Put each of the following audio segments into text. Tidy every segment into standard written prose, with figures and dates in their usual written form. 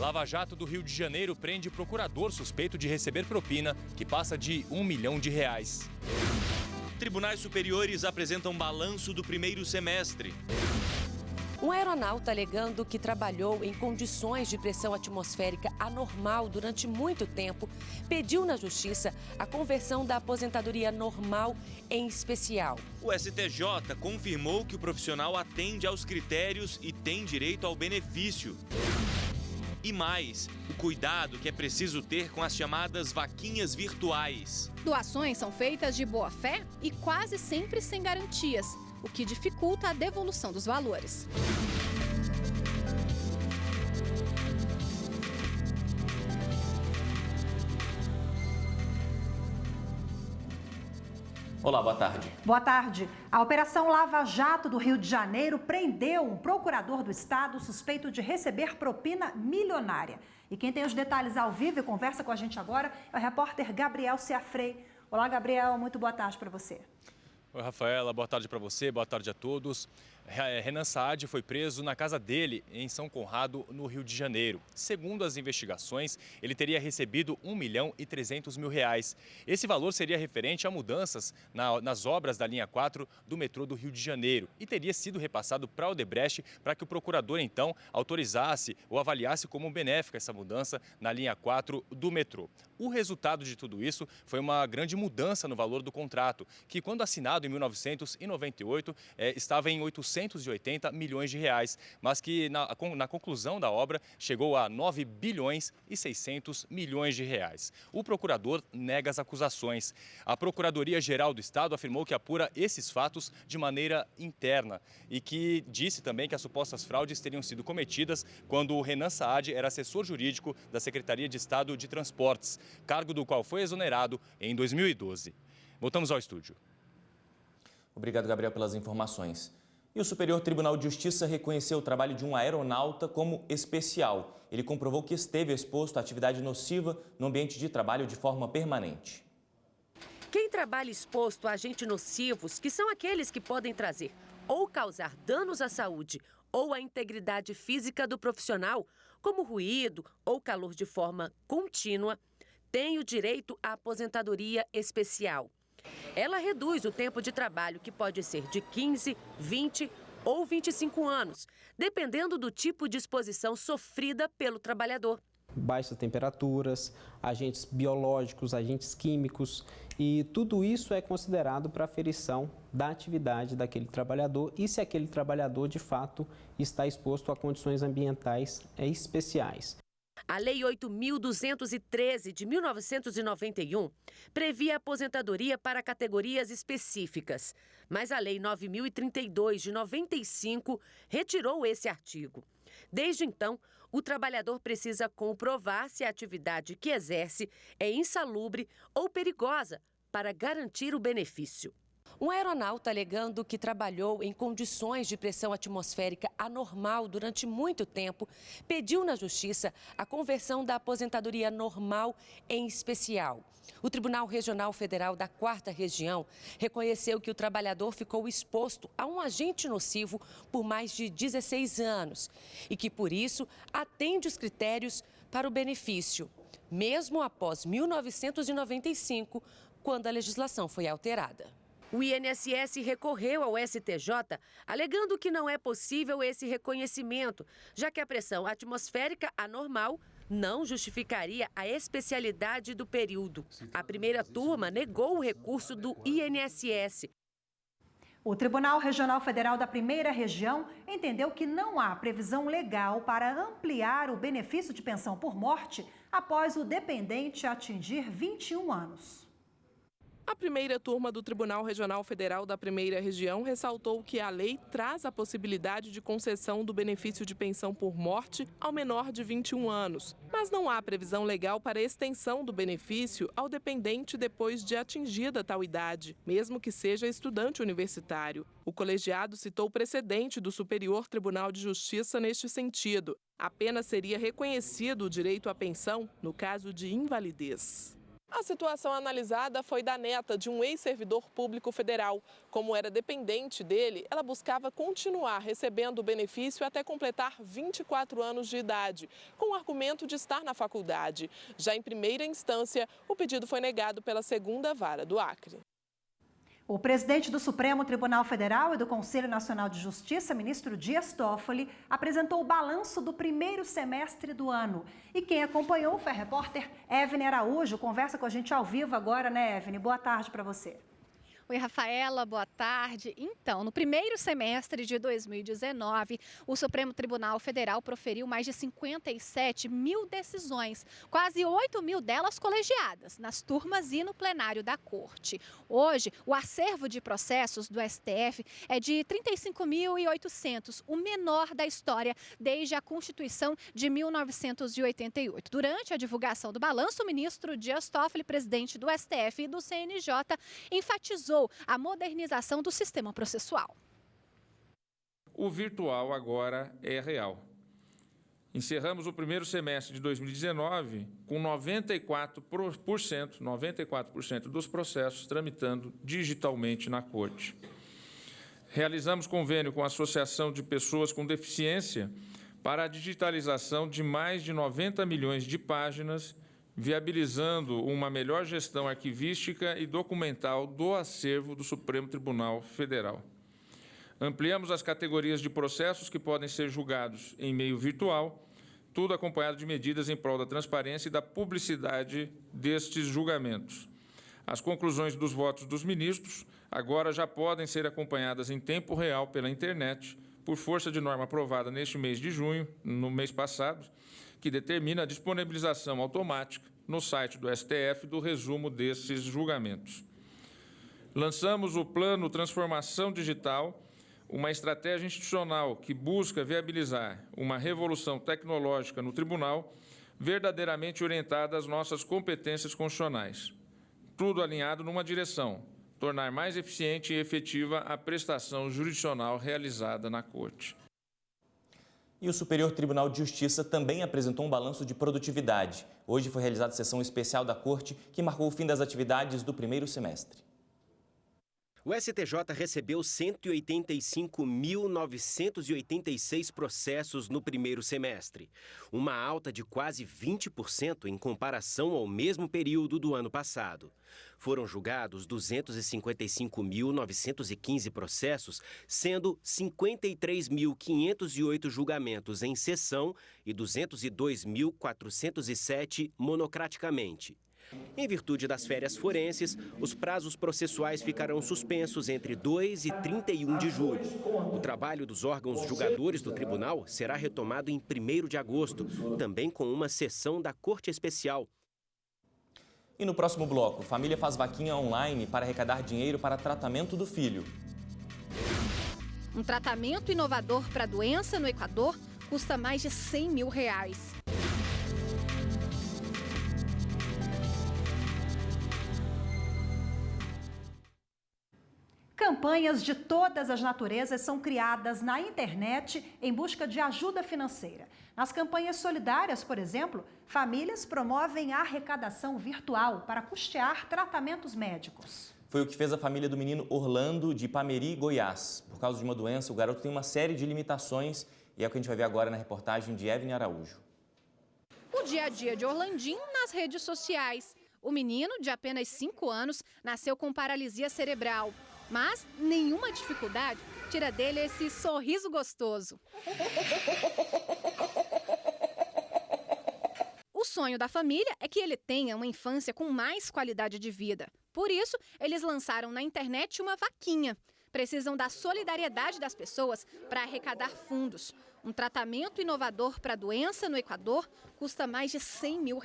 Lava Jato do Rio de Janeiro prende procurador suspeito de receber propina que passa de R$1 milhão. Tribunais superiores apresentam balanço do primeiro semestre. Um aeronauta alegando que trabalhou em condições de pressão atmosférica anormal durante muito tempo, pediu na Justiça a conversão da aposentadoria normal em especial. O STJ confirmou que o profissional atende aos critérios e tem direito ao benefício. E mais, o cuidado que é preciso ter com as chamadas vaquinhas virtuais. Doações são feitas de boa fé e quase sempre sem garantias, o que dificulta a devolução dos valores. Olá, boa tarde. Boa tarde. A Operação Lava Jato do Rio de Janeiro prendeu um procurador do Estado suspeito de receber propina milionária. E quem tem os detalhes ao vivo e conversa com a gente agora é o repórter Gabriel Ciafrey. Olá, Gabriel, muito boa tarde para você. Oi, Rafaela, boa tarde para você, boa tarde a todos. Renan Saad foi preso na casa dele, em São Conrado, no Rio de Janeiro. Segundo as investigações, ele teria recebido R$1.300.000. Esse valor seria referente a mudanças nas obras da linha 4 do metrô do Rio de Janeiro e teria sido repassado para a Odebrecht para que o procurador, então, autorizasse ou avaliasse como benéfica essa mudança na linha 4 do metrô. O resultado de tudo isso foi uma grande mudança no valor do contrato, que, quando assinado em 1998, estava em R$880 milhões, mas que na conclusão da obra chegou a R$9.6 bilhões. O procurador nega as acusações. A Procuradoria-Geral do Estado afirmou que apura esses fatos de maneira interna e que disse também que as supostas fraudes teriam sido cometidas quando o Renan Saad era assessor jurídico da Secretaria de Estado de Transportes, cargo do qual foi exonerado em 2012. Voltamos ao estúdio. Obrigado, Gabriel, pelas informações. E o Superior Tribunal de Justiça reconheceu o trabalho de um aeronauta como especial. Ele comprovou que esteve exposto à atividade nociva no ambiente de trabalho de forma permanente. Quem trabalha exposto a agentes nocivos, que são aqueles que podem trazer ou causar danos à saúde ou à integridade física do profissional, como ruído ou calor de forma contínua, tem o direito à aposentadoria especial. Ela reduz o tempo de trabalho, que pode ser de 15, 20 ou 25 anos, dependendo do tipo de exposição sofrida pelo trabalhador. Baixas temperaturas, agentes biológicos, agentes químicos, e tudo isso é considerado para aferição da atividade daquele trabalhador e se aquele trabalhador, de fato, está exposto a condições ambientais especiais. A Lei 8.213, de 1991, previa aposentadoria para categorias específicas, mas a Lei 9.032, de 95, retirou esse artigo. Desde então, o trabalhador precisa comprovar se a atividade que exerce é insalubre ou perigosa para garantir o benefício. Um aeronauta alegando que trabalhou em condições de pressão atmosférica anormal durante muito tempo, pediu na Justiça a conversão da aposentadoria normal em especial. O Tribunal Regional Federal da 4ª Região reconheceu que o trabalhador ficou exposto a um agente nocivo por mais de 16 anos e que, por isso, atende os critérios para o benefício, mesmo após 1995, quando a legislação foi alterada. O INSS recorreu ao STJ, alegando que não é possível esse reconhecimento, já que a pressão atmosférica anormal não justificaria a especialidade do período. A primeira turma negou o recurso do INSS. O Tribunal Regional Federal da 1ª Região entendeu que não há previsão legal para ampliar o benefício de pensão por morte após o dependente atingir 21 anos. A primeira turma do Tribunal Regional Federal da 1ª Região ressaltou que a lei traz a possibilidade de concessão do benefício de pensão por morte ao menor de 21 anos, mas não há previsão legal para extensão do benefício ao dependente depois de atingida tal idade, mesmo que seja estudante universitário. O colegiado citou o precedente do Superior Tribunal de Justiça neste sentido. Apenas seria reconhecido o direito à pensão no caso de invalidez. A situação analisada foi da neta de um ex-servidor público federal. Como era dependente dele, ela buscava continuar recebendo o benefício até completar 24 anos de idade, com o argumento de estar na faculdade. Já em primeira instância, o pedido foi negado pela segunda vara do Acre. O presidente do Supremo Tribunal Federal e do Conselho Nacional de Justiça, ministro Dias Toffoli, apresentou o balanço do primeiro semestre do ano. E quem acompanhou foi a repórter Evne Araújo. Conversa com a gente ao vivo agora, né, Evne? Boa tarde para você. Oi, Rafaela, boa tarde. Então, no primeiro semestre de 2019, o Supremo Tribunal Federal proferiu mais de 57 mil decisões, quase 8 mil delas colegiadas, nas turmas e no plenário da Corte. Hoje, o acervo de processos do STF é de 35.800, o menor da história desde a Constituição de 1988. Durante a divulgação do balanço, o ministro Dias Toffoli, presidente do STF e do CNJ, enfatizou a modernização do sistema processual. O virtual agora é real. Encerramos o primeiro semestre de 2019 com 94% dos processos tramitando digitalmente na Corte. Realizamos convênio com a Associação de Pessoas com Deficiência para a digitalização de mais de 90 milhões de páginas, viabilizando uma melhor gestão arquivística e documental do acervo do Supremo Tribunal Federal. Ampliamos as categorias de processos que podem ser julgados em meio virtual, tudo acompanhado de medidas em prol da transparência e da publicidade destes julgamentos. As conclusões dos votos dos ministros agora já podem ser acompanhadas em tempo real pela internet, por força de norma aprovada neste mês de junho, no mês passado, que determina a disponibilização automática no site do STF do resumo desses julgamentos. Lançamos o Plano Transformação Digital, uma estratégia institucional que busca viabilizar uma revolução tecnológica no tribunal, verdadeiramente orientada às nossas competências constitucionais. Tudo alinhado numa direção: tornar mais eficiente e efetiva a prestação jurisdicional realizada na Corte. E o Superior Tribunal de Justiça também apresentou um balanço de produtividade. Hoje foi realizada a sessão especial da Corte, que marcou o fim das atividades do primeiro semestre. O STJ recebeu 185.986 processos no primeiro semestre, uma alta de quase 20% em comparação ao mesmo período do ano passado. Foram julgados 255.915 processos, sendo 53.508 julgamentos em sessão e 202.407 monocraticamente. Em virtude das férias forenses, os prazos processuais ficarão suspensos entre 2 e 31 de julho. O trabalho dos órgãos julgadores do tribunal será retomado em 1º de agosto, também com uma sessão da Corte Especial. E no próximo bloco, família faz vaquinha online para arrecadar dinheiro para tratamento do filho. Um tratamento inovador para a doença no Equador custa mais de R$100 mil. Campanhas de todas as naturezas são criadas na internet em busca de ajuda financeira. Nas campanhas solidárias, por exemplo, famílias promovem a arrecadação virtual para custear tratamentos médicos. Foi o que fez a família do menino Orlando, de Ipameri, Goiás. Por causa de uma doença, o garoto tem uma série de limitações e é o que a gente vai ver agora na reportagem de Evne Araújo. O dia a dia de Orlandinho nas redes sociais. O menino, de apenas 5 anos, nasceu com paralisia cerebral. Mas nenhuma dificuldade tira dele esse sorriso gostoso. O sonho da família é que ele tenha uma infância com mais qualidade de vida. Por isso, eles lançaram na internet uma vaquinha. Precisam da solidariedade das pessoas para arrecadar fundos. Um tratamento inovador para a doença no Equador custa mais de R$100 mil.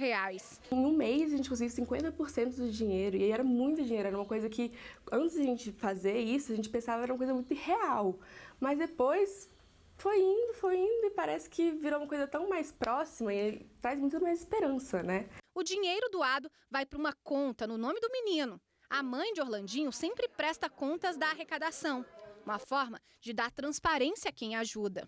Em um mês a gente conseguiu 50% do dinheiro e era muito dinheiro, era uma coisa que antes de a gente fazer isso a gente pensava que era uma coisa muito irreal, mas depois foi indo e parece que virou uma coisa tão mais próxima e traz muito mais esperança, né? O dinheiro doado vai para uma conta no nome do menino. A mãe de Orlandinho sempre presta contas da arrecadação, uma forma de dar transparência a quem ajuda.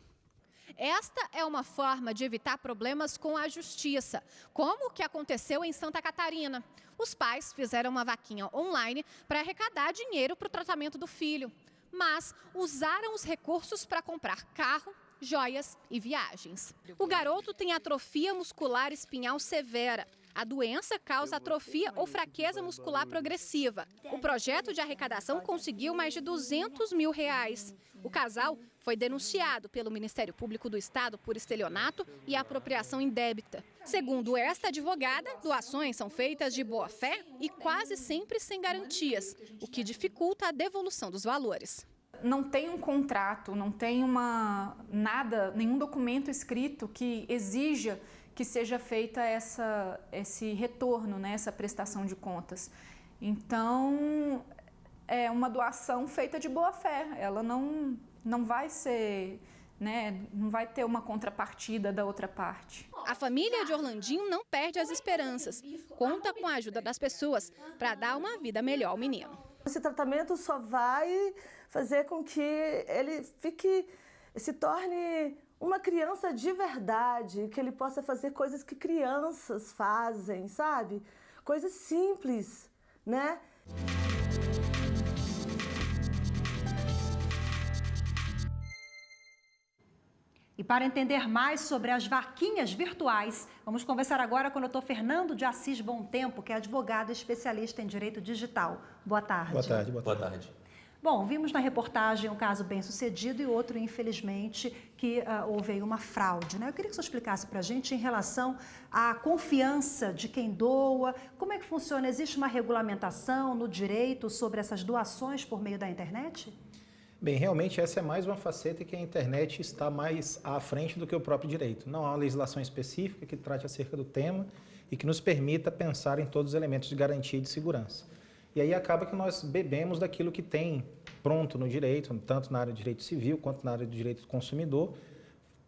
Esta é uma forma de evitar problemas com a justiça, como o que aconteceu em Santa Catarina. Os pais fizeram uma vaquinha online para arrecadar dinheiro para o tratamento do filho, mas usaram os recursos para comprar carro, joias e viagens. O garoto tem atrofia muscular espinhal severa. A doença causa atrofia ou fraqueza muscular progressiva. O projeto de arrecadação conseguiu mais de R$200 mil. O casal foi denunciado pelo Ministério Público do Estado por estelionato e apropriação indébita. Segundo esta advogada, doações são feitas de boa fé e quase sempre sem garantias, o que dificulta a devolução dos valores. Não tem um contrato, não tem nenhum documento escrito que exija que seja feita esse retorno, né, essa prestação de contas. Então, é uma doação feita de boa fé. Ela não vai ser, né, não vai ter uma contrapartida da outra parte. A família de Orlandinho não perde as esperanças. Conta com a ajuda das pessoas para dar uma vida melhor ao menino. Esse tratamento só vai fazer com que ele se torne uma criança de verdade, que ele possa fazer coisas que crianças fazem, sabe? Coisas simples, né? E para entender mais sobre as vaquinhas virtuais, vamos conversar agora com o Dr. Fernando de Assis Bom Tempo, que é advogado especialista em direito digital. Boa tarde. Boa tarde. Boa tarde. Bom, vimos na reportagem um caso bem sucedido e outro, infelizmente, que houve aí uma fraude, né? Eu queria que você explicasse para a gente em relação à confiança de quem doa, como é que funciona? Existe uma regulamentação no direito sobre essas doações por meio da internet? Bem, realmente essa é mais uma faceta que a internet está mais à frente do que o próprio direito. Não há uma legislação específica que trate acerca do tema e que nos permita pensar em todos os elementos de garantia e de segurança. E aí acaba que nós bebemos daquilo que tem pronto no direito, tanto na área do direito civil quanto na área do direito do consumidor,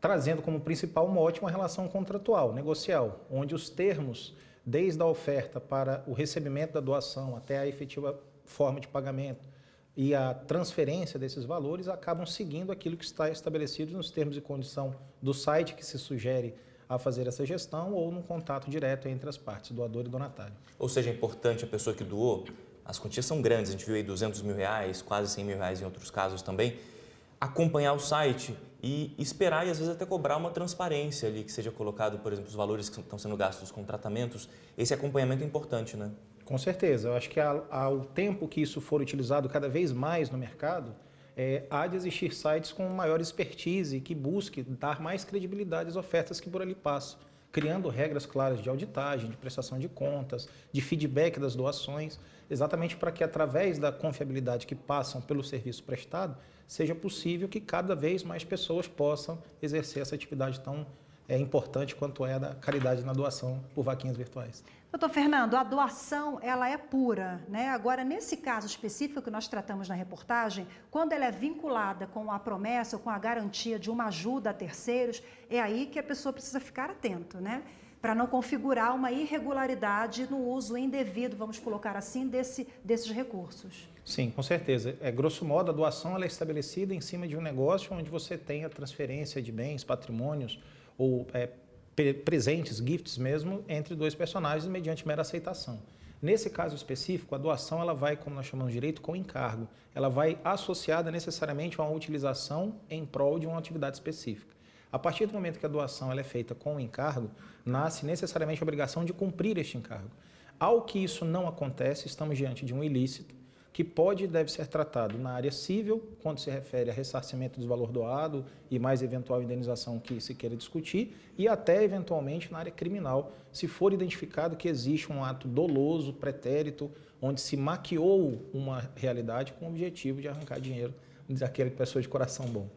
trazendo como principal mote uma relação contratual, negocial, onde os termos, desde a oferta para o recebimento da doação até a efetiva forma de pagamento e a transferência desses valores, acabam seguindo aquilo que está estabelecido nos termos e condição do site que se sugere a fazer essa gestão ou num contato direto entre as partes, doador e donatário. Ou seja, é importante a pessoa que doou, as quantias são grandes, a gente viu aí R$200 mil, quase R$100 mil em outros casos também, acompanhar o site e esperar e às vezes até cobrar uma transparência ali, que seja colocado, por exemplo, os valores que estão sendo gastos com tratamentos. Esse acompanhamento é importante, né? Com certeza. Eu acho que ao tempo que isso for utilizado cada vez mais no mercado, há de existir sites com maior expertise que busque dar mais credibilidade às ofertas que por ali passam, criando regras claras de auditagem, de prestação de contas, de feedback das doações, exatamente para que, através da confiabilidade que passam pelo serviço prestado, seja possível que cada vez mais pessoas possam exercer essa atividade tão importante quanto é a da caridade na doação por vaquinhas virtuais. Doutor Fernando, a doação, ela é pura, né? Agora, nesse caso específico que nós tratamos na reportagem, quando ela é vinculada com a promessa ou com a garantia de uma ajuda a terceiros, é aí que a pessoa precisa ficar atento, né? Para não configurar uma irregularidade no uso indevido, vamos colocar assim, desses recursos. Sim, com certeza. Grosso modo, a doação ela é estabelecida em cima de um negócio onde você tem a transferência de bens, patrimônios ou presentes, gifts mesmo, entre dois personagens mediante mera aceitação. Nesse caso específico, a doação ela vai, como nós chamamos de direito, com encargo. Ela vai associada necessariamente a uma utilização em prol de uma atividade específica. A partir do momento que a doação ela é feita com encargo, nasce necessariamente a obrigação de cumprir este encargo. Ao que isso não acontece, estamos diante de um ilícito que pode e deve ser tratado na área civil, quando se refere a ressarcimento do valor doado e mais eventual indenização que se queira discutir, e até eventualmente na área criminal, se for identificado que existe um ato doloso, pretérito, onde se maquiou uma realidade com o objetivo de arrancar dinheiro daquela pessoa de coração bom.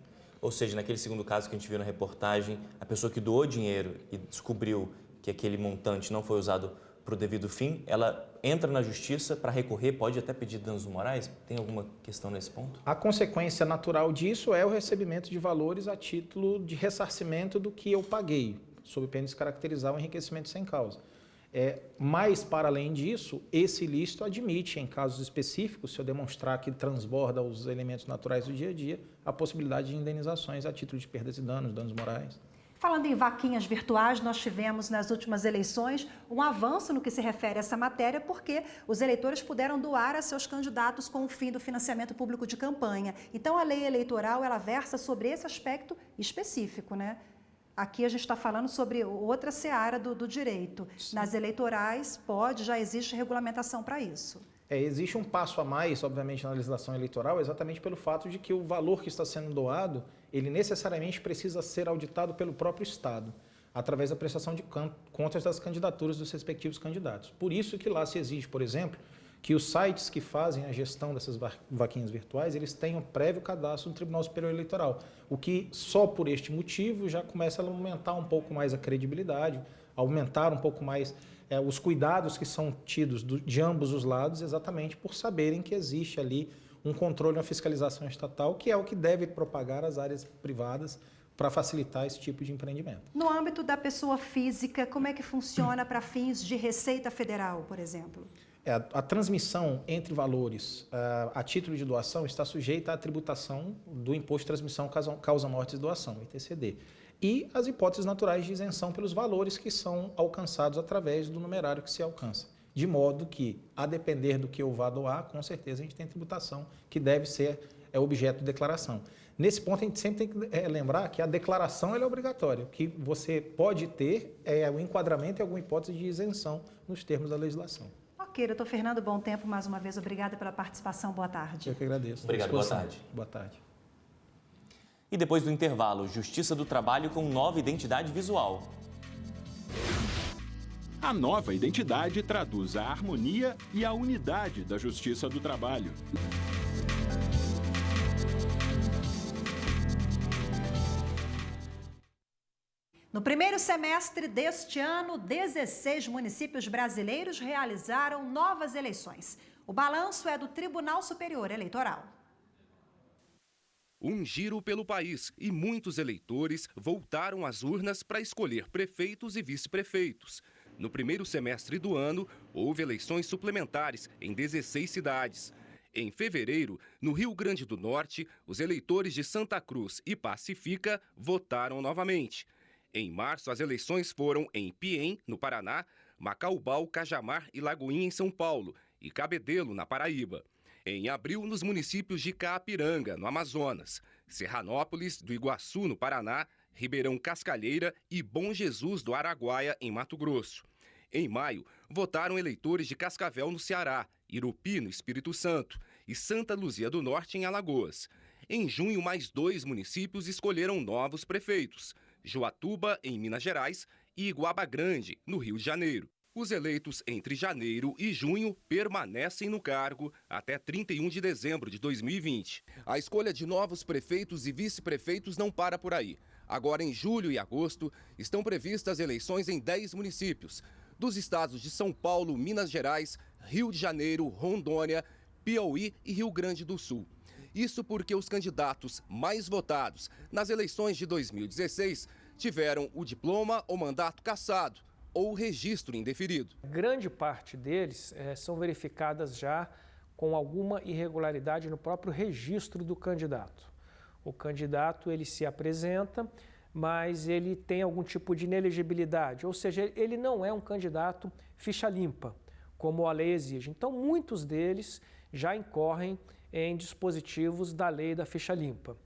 Ou seja, naquele segundo caso que a gente viu na reportagem, a pessoa que doou dinheiro e descobriu que aquele montante não foi usado para o devido fim, ela entra na justiça para recorrer, pode até pedir danos morais? Tem alguma questão nesse ponto? A consequência natural disso é o recebimento de valores a título de ressarcimento do que eu paguei, sob pena de se caracterizar um enriquecimento sem causa. Mas, para além disso, esse ilícito admite, em casos específicos, se eu demonstrar que transborda os elementos naturais do dia a dia, a possibilidade de indenizações a título de perdas e danos morais. Falando em vaquinhas virtuais, nós tivemos nas últimas eleições um avanço no que se refere a essa matéria, porque os eleitores puderam doar a seus candidatos com o fim do financiamento público de campanha. Então, a lei eleitoral, ela versa sobre esse aspecto específico, né? Aqui a gente está falando sobre outra seara do direito. Sim. Nas eleitorais, já existe regulamentação para isso. Existe um passo a mais, obviamente, na legislação eleitoral, exatamente pelo fato de que o valor que está sendo doado, ele necessariamente precisa ser auditado pelo próprio Estado, através da prestação de contas das candidaturas dos respectivos candidatos. Por isso que lá se exige, por exemplo, que os sites que fazem a gestão dessas vaquinhas virtuais, eles tenham prévio cadastro no Tribunal Superior Eleitoral, o que só por este motivo já começa a aumentar um pouco mais a credibilidade, aumentar um pouco mais os cuidados que são tidos de ambos os lados, exatamente por saberem que existe ali um controle, uma fiscalização estatal, que é o que deve propagar as áreas privadas para facilitar esse tipo de empreendimento. No âmbito da pessoa física, como é que funciona para fins de Receita Federal, por exemplo? A transmissão entre valores a título de doação está sujeita à tributação do Imposto de Transmissão Causa-Mortes e Doação, ITCD, e as hipóteses naturais de isenção pelos valores que são alcançados através do numerário que se alcança. De modo que, a depender do que eu vá doar, com certeza a gente tem tributação que deve ser objeto de declaração. Nesse ponto, a gente sempre tem que lembrar que a declaração é obrigatória. O que você pode ter é o enquadramento e alguma hipótese de isenção nos termos da legislação. Ok, doutor Fernando, bom tempo mais uma vez. Obrigada pela participação. Boa tarde. Eu que agradeço. Obrigado, boa tarde. Boa tarde. E depois do intervalo, Justiça do Trabalho com nova identidade visual. A nova identidade traduz a harmonia e a unidade da Justiça do Trabalho. No primeiro semestre deste ano, 16 municípios brasileiros realizaram novas eleições. O balanço é do Tribunal Superior Eleitoral. Um giro pelo país e muitos eleitores voltaram às urnas para escolher prefeitos e vice-prefeitos. No primeiro semestre do ano, houve eleições suplementares em 16 cidades. Em fevereiro, no Rio Grande do Norte, os eleitores de Santa Cruz e Pacifica votaram novamente. Em março, as eleições foram em Piém, no Paraná, Macaubal, Cajamar e Lagoinha, em São Paulo, e Cabedelo, na Paraíba. Em abril, nos municípios de Caapiranga, no Amazonas, Serranópolis, do Iguaçu, no Paraná, Ribeirão Cascalheira e Bom Jesus, do Araguaia, em Mato Grosso. Em maio, votaram eleitores de Cascavel, no Ceará, Irupi, no Espírito Santo, e Santa Luzia do Norte, em Alagoas. Em junho, mais 2 municípios escolheram novos prefeitos: Joatuba, em Minas Gerais, e Iguaba Grande, no Rio de Janeiro. Os eleitos entre janeiro e junho permanecem no cargo até 31 de dezembro de 2020. A escolha de novos prefeitos e vice-prefeitos não para por aí. Agora, em julho e agosto, estão previstas eleições em 10 municípios, dos estados de São Paulo, Minas Gerais, Rio de Janeiro, Rondônia, Piauí e Rio Grande do Sul. Isso porque os candidatos mais votados nas eleições de 2016 tiveram o diploma ou mandato cassado ou o registro indeferido. Grande parte deles são verificadas já com alguma irregularidade no próprio registro do candidato. O candidato ele se apresenta, mas ele tem algum tipo de inelegibilidade, ou seja, ele não é um candidato ficha limpa, como a lei exige. Então, muitos deles já incorrem em dispositivos da lei da ficha limpa.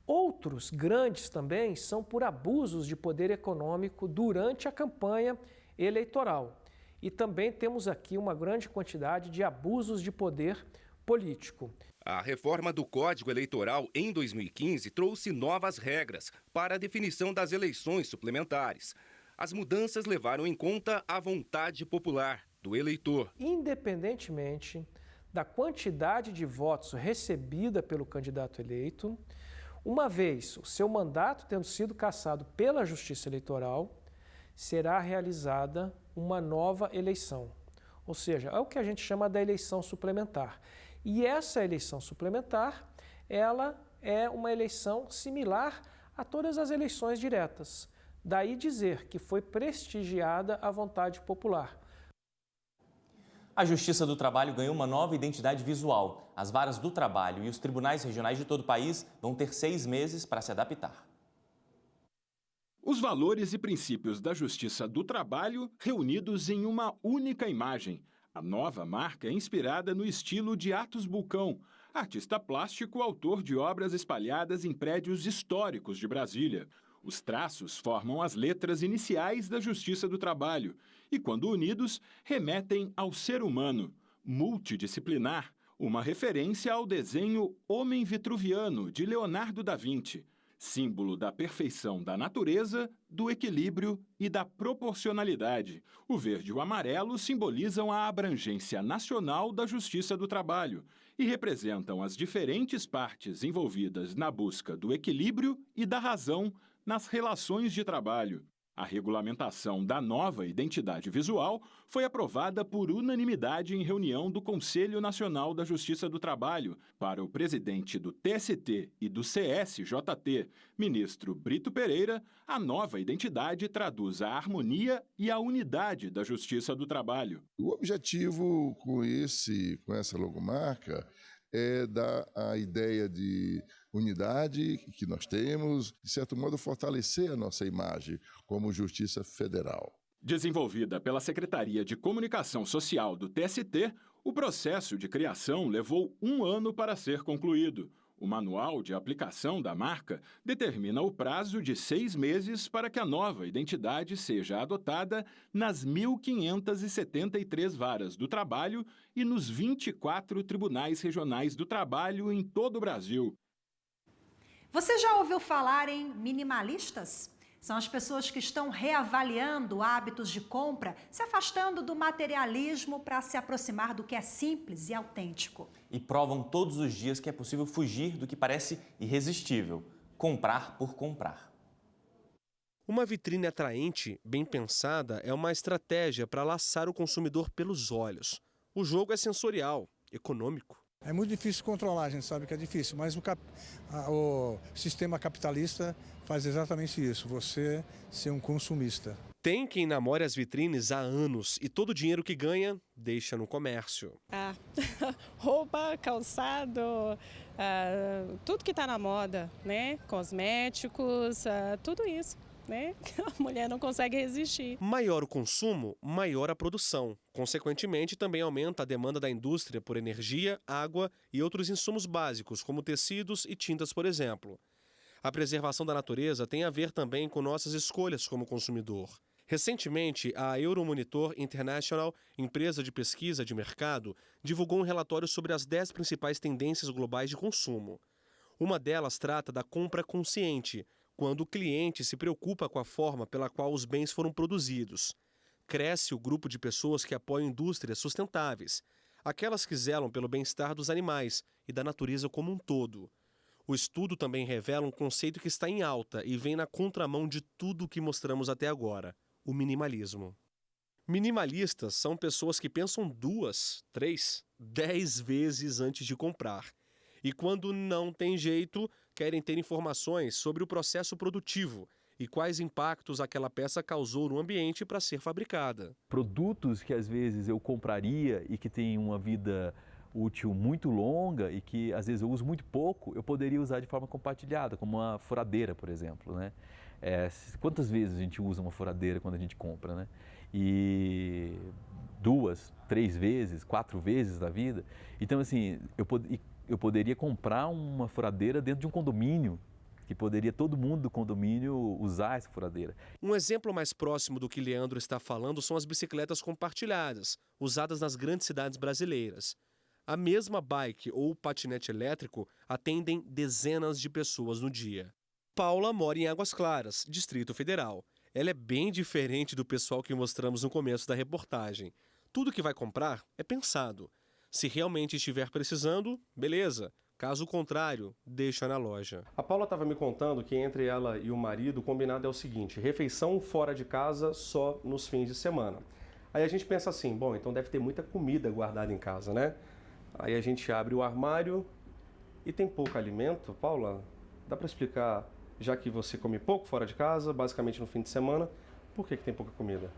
Outros grandes também são por abusos de poder econômico durante a campanha eleitoral. E também temos aqui uma grande quantidade de abusos de poder político. A reforma do Código Eleitoral em 2015 trouxe novas regras para a definição das eleições suplementares. As mudanças levaram em conta a vontade popular do eleitor. Independentemente da quantidade de votos recebida pelo candidato eleito, uma vez o seu mandato tendo sido cassado pela Justiça Eleitoral, será realizada uma nova eleição. Ou seja, é o que a gente chama da eleição suplementar. E essa eleição suplementar, ela é uma eleição similar a todas as eleições diretas. Daí dizer que foi prestigiada a vontade popular. A Justiça do Trabalho ganhou uma nova identidade visual. As varas do trabalho e os tribunais regionais de todo o país vão ter 6 meses para se adaptar. Os valores e princípios da Justiça do Trabalho reunidos em uma única imagem. A nova marca é inspirada no estilo de Atos Bulcão, artista plástico, autor de obras espalhadas em prédios históricos de Brasília. Os traços formam as letras iniciais da Justiça do Trabalho e, quando unidos, remetem ao ser humano, multidisciplinar, uma referência ao desenho Homem Vitruviano, de Leonardo da Vinci, símbolo da perfeição da natureza, do equilíbrio e da proporcionalidade. O verde e o amarelo simbolizam a abrangência nacional da Justiça do Trabalho e representam as diferentes partes envolvidas na busca do equilíbrio e da razão nas relações de trabalho. A regulamentação da nova identidade visual foi aprovada por unanimidade em reunião do Conselho Nacional da Justiça do Trabalho. Para o presidente do TST e do CSJT, ministro Brito Pereira, a nova identidade traduz a harmonia e a unidade da Justiça do Trabalho. O objetivo com essa logomarca é dar a ideia de unidade que nós temos, de certo modo fortalecer a nossa imagem como Justiça Federal. Desenvolvida pela Secretaria de Comunicação Social do TST, o processo de criação levou 1 ano para ser concluído. O manual de aplicação da marca determina o prazo de 6 meses para que a nova identidade seja adotada nas 1.573 varas do trabalho e nos 24 tribunais regionais do trabalho em todo o Brasil. Você já ouviu falar em minimalistas? São as pessoas que estão reavaliando hábitos de compra, se afastando do materialismo para se aproximar do que é simples e autêntico. E provam todos os dias que é possível fugir do que parece irresistível: comprar por comprar. Uma vitrine atraente, bem pensada, é uma estratégia para laçar o consumidor pelos olhos. O jogo é sensorial, econômico. É muito difícil controlar, a gente sabe que é difícil, mas o sistema capitalista faz exatamente isso, você ser um consumista. Tem quem namore as vitrines há anos e todo o dinheiro que ganha deixa no comércio. Roupa, calçado, tudo que está na moda, né? Cosméticos, tudo isso. Né? A mulher não consegue resistir. Maior o consumo, maior a produção. Consequentemente, também aumenta a demanda da indústria por energia, água e outros insumos básicos, como tecidos e tintas, por exemplo. A preservação da natureza tem a ver também com nossas escolhas como consumidor. Recentemente, a Euromonitor International, empresa de pesquisa de mercado, divulgou um relatório sobre as 10 principais tendências globais de consumo. Uma delas trata da compra consciente, quando o cliente se preocupa com a forma pela qual os bens foram produzidos. Cresce o grupo de pessoas que apoiam indústrias sustentáveis, aquelas que zelam pelo bem-estar dos animais e da natureza como um todo. O estudo também revela um conceito que está em alta e vem na contramão de tudo o que mostramos até agora: o minimalismo. Minimalistas são pessoas que pensam 2, 3, 10 vezes antes de comprar. E quando não tem jeito, querem ter informações sobre o processo produtivo e quais impactos aquela peça causou no ambiente para ser fabricada. Produtos que às vezes eu compraria e que têm uma vida útil muito longa e que às vezes eu uso muito pouco, eu poderia usar de forma compartilhada, como uma furadeira, por exemplo, né? Quantas vezes a gente usa uma furadeira quando a gente compra, né? E 2, 3 vezes, 4 vezes na vida. Então, assim, eu poderia comprar uma furadeira dentro de um condomínio, que poderia todo mundo do condomínio usar essa furadeira. Um exemplo mais próximo do que Leandro está falando são as bicicletas compartilhadas, usadas nas grandes cidades brasileiras. A mesma bike ou patinete elétrico atendem dezenas de pessoas no dia. Paula mora em Águas Claras, Distrito Federal. Ela é bem diferente do pessoal que mostramos no começo da reportagem. Tudo que vai comprar é pensado. Se realmente estiver precisando, beleza. Caso contrário, deixa na loja. A Paula estava me contando que entre ela e o marido o combinado é o seguinte: refeição fora de casa só nos fins de semana. Aí a gente pensa assim, bom, então deve ter muita comida guardada em casa, né? Aí a gente abre o armário e tem pouco alimento. Paula, dá para explicar já que você come pouco fora de casa, basicamente no fim de semana, por que tem pouca comida?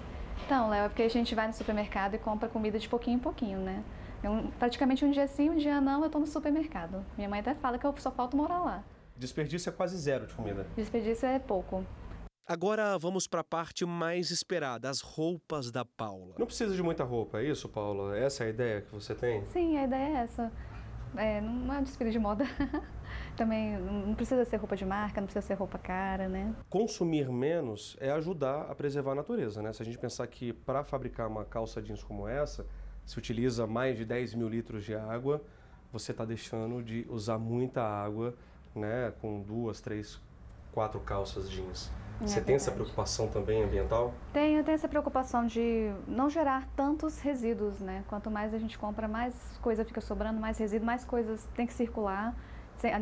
Então, Léo, é porque a gente vai no supermercado e compra comida de pouquinho em pouquinho, né? Praticamente um dia sim, um dia não, eu tô no supermercado. Minha mãe até fala que eu só falto morar lá. Desperdício é quase zero de comida. Desperdício é pouco. Agora vamos para a parte mais esperada, as roupas da Paula. Não precisa de muita roupa, é isso, Paula? Essa é a ideia que você tem? Sim, a ideia é essa. Não é um desfile de moda. Também não precisa ser roupa de marca, não precisa ser roupa cara, né? Consumir menos é ajudar a preservar a natureza, né? Se a gente pensar que para fabricar uma calça jeans como essa, se utiliza mais de 10 mil litros de água, você está deixando de usar muita água, né? Com 2, 3, 4 calças jeans. Você tem essa preocupação também ambiental? Tenho essa preocupação de não gerar tantos resíduos, né? Quanto mais a gente compra, mais coisa fica sobrando, mais resíduo, mais coisas tem que circular,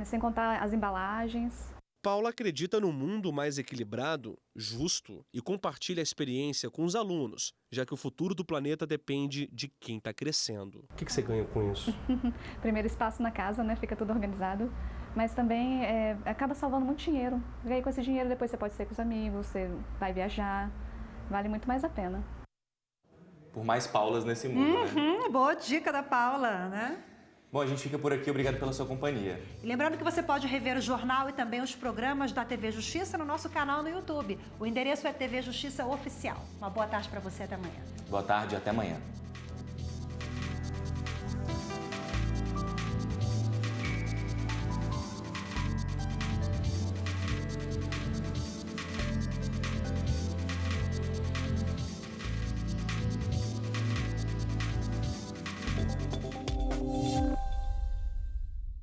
sem contar as embalagens. Paula acredita num mundo mais equilibrado, justo e compartilha a experiência com os alunos, já que o futuro do planeta depende de quem está crescendo. O que você ganha com isso? Primeiro, espaço na casa, né? Fica tudo organizado. Mas também acaba salvando muito dinheiro. E aí com esse dinheiro depois você pode sair com os amigos, você vai viajar, vale muito mais a pena. Por mais Paulas nesse mundo, né? Boa dica da Paula, né? Bom, a gente fica por aqui, obrigado pela sua companhia. E lembrando que você pode rever o jornal e também os programas da TV Justiça no nosso canal no YouTube. O endereço é TV Justiça Oficial. Uma boa tarde para você, até amanhã. Boa tarde, até amanhã.